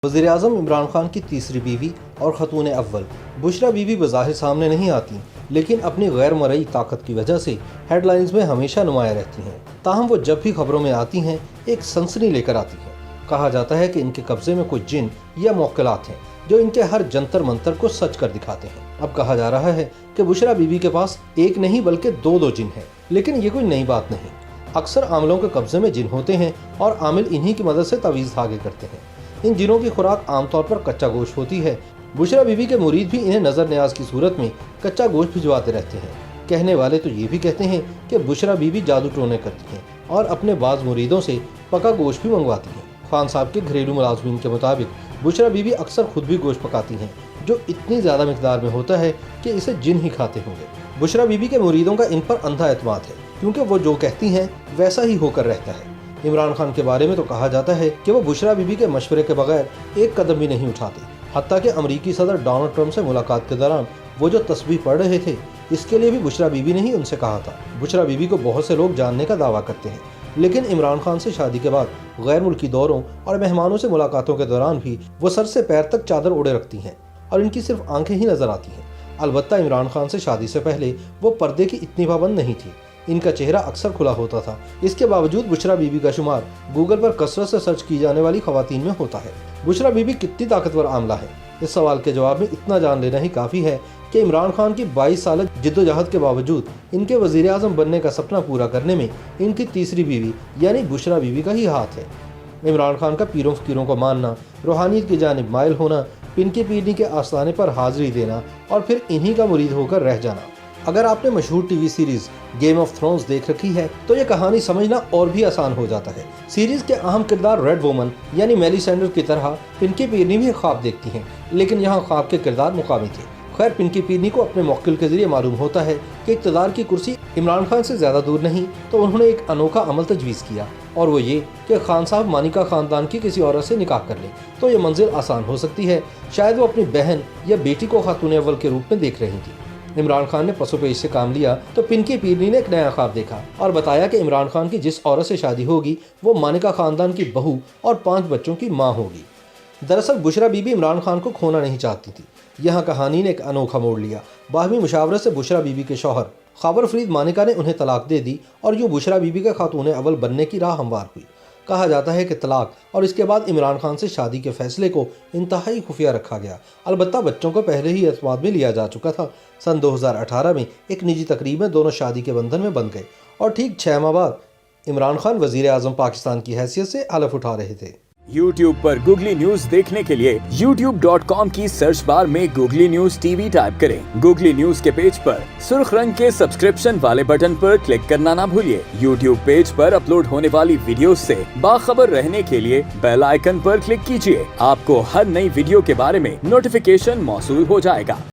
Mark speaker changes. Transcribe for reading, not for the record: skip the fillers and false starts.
Speaker 1: वज़ीर आज़म इमरान खान की तीसरी बीवी और खतून अव्वल बुशरा बीबी बज़ाहिर सामने नहीं आती, लेकिन अपनी गैर मरई ताकत की वजह से हेडलाइंस में हमेशा नुमाया रहती हैं। ताहम वो जब भी खबरों में आती हैं एक सनसनी लेकर आती हैं। कहा जाता है कि इनके कब्जे में कुछ जिन या मौक्किलात हैं जो इनके हर जंतर मंतर को सच कर दिखाते हैं। अब कहा जा रहा है कि बुशरा बीबी के पास एक नहीं बल्कि दो जिन हैं, लेकिन ये कोई नई बात नहीं। अक्सर आमलों के कब्जे में जिन होते हैं और आमिल इन्हीं की मदद से तवीज़ धागे करते हैं। इन जिनों की खुराक आमतौर पर कच्चा गोश्त होती है। बुशरा बीबी के मुरीद भी इन्हें नजर न्याज की सूरत में कच्चा गोश्त भिजवाते रहते हैं। कहने वाले तो ये भी कहते हैं कि बुशरा बीबी जादू टोने करती हैं और अपने बाज मुरीदों से पका गोश्त भी मंगवाती हैं। खान साहब के घरेलू मुलाजमीन के मुताबिक बुशरा बीबी अक्सर खुद भी गोश्त पकाती हैं, जो इतनी ज़्यादा मिकदार में होता है कि इसे जिन ही खाते होंगे। बुशरा बीबी के मुरीदों का इन पर अंधा एतमाद है, क्योंकि वो जो कहती हैं वैसा ही होकर रहता है। इमरान खान के बारे में तो कहा जाता है कि वो बुशरा बीबी के मशवरे के बगैर एक कदम भी नहीं उठाते। हत्ता कि अमरीकी सदर डोनाल्ड ट्रंप से मुलाकात के दौरान वो जो तस्बीह पढ़ रहे थे, इसके लिए भी बुशरा बीबी ने ही उनसे कहा था। बुशरा बीबी को बहुत से लोग जानने का दावा करते हैं, लेकिन इमरान खान से शादी के बाद गैर मुल्की दौरों और मेहमानों से मुलाकातों के दौरान भी वो सर से पैर तक चादर ओढ़े रखती हैं और इनकी सिर्फ आंखें ही नजर आती हैं। अलबत्ता इमरान खान से शादी से पहले वो पर्दे की इतनी पाबंद नहीं थी। इनका चेहरा अक्सर खुला होता था। इसके बावजूद बुशरा बीबी का शुमार गूगल पर कसरत से सर्च की जाने वाली खवातीन में होता है। बुशरा बीबी कितनी ताकतवर आमला है, इस सवाल के जवाब में इतना जान लेना ही काफ़ी है कि इमरान खान की 22 साल जिद्दोजहद के बावजूद इनके वज़ीर आज़म बनने का सपना पूरा करने में इनकी तीसरी बीवी यानी बुशरा बीबी का ही हाथ है। इमरान खान का पीरों फ़कीरों को मानना, रूहानियत की जानिब माइल होना, पिनके पीरनी के आस्थाने पर हाजिरी देना और फिर इन्हीं का मुरीद होकर रह जाना। अगर आपने मशहूर TV series game of thrones देख रखी है तो ये कहानी समझना और भी आसान हो जाता है। सीरीज के अहम किरदार रेड वुमन यानी मेलिसेंडर की तरह पिनकी पीरनी भी ख्वाब देखती हैं, लेकिन यहाँ ख्वाब के किरदार मुकामी थे। खैर, पिनकी पीरनी को अपने मौक्किल के जरिए मालूम होता है कि इक़्तिदार की कुर्सी इमरान खान से ज़्यादा दूर नहीं, तो उन्होंने एक अनोखा अमल तजवीज़ किया और वो ये कि खान साहब मानिका ख़ानदान की किसी औरत से निकाह कर लें तो ये मंजिल आसान हो सकती है। शायद वो अपनी बहन या बेटी को खातून अव्वल के रूप में देख रही थी। इमरान खान ने पसोपेश से काम लिया तो पिनकी पीरनी ने एक नया ख्वाब देखा और बताया कि इमरान खान की जिस औरत से शादी होगी वो मानिका ख़ानदान की बहू और 5 बच्चों की माँ होगी। दरअसल बुशरा बीबी इमरान खान को खोना नहीं चाहती थी। यहाँ कहानी ने एक अनोखा मोड़ लिया। बाहमी मुशावरत से बुशरा बीबी के शौहर खबर फरीद मानिका ने उन्हें तलाक दे दी और यूँ बुशरा बीबी का खातून अव्वल बनने की राह हमवार हुई। कहा जाता है कि तलाक और इसके बाद इमरान खान से शादी के फैसले को इंतहाई खुफिया रखा गया। अलबत्ता बच्चों को पहले ही एतमाद में लिया जा चुका था। सन 2018 में एक निजी तकरीब में दोनों शादी के बंधन में बंध गए और ठीक 6 माह बाद इमरान खान वजीर आज़म पाकिस्तान की हैसियत से हलफ उठा रहे थे।
Speaker 2: YouTube पर गूगली न्यूज देखने के लिए youtube.com की सर्च बार में गूगली न्यूज टीवी टाइप करें। गूगली न्यूज के पेज पर सुर्ख रंग के सब्सक्रिप्शन वाले बटन पर क्लिक करना ना भूलिए। YouTube पेज पर अपलोड होने वाली वीडियोस से बाखबर रहने के लिए बेल आइकन पर क्लिक कीजिए। आपको हर नई वीडियो के बारे में नोटिफिकेशन मौसूल हो जाएगा।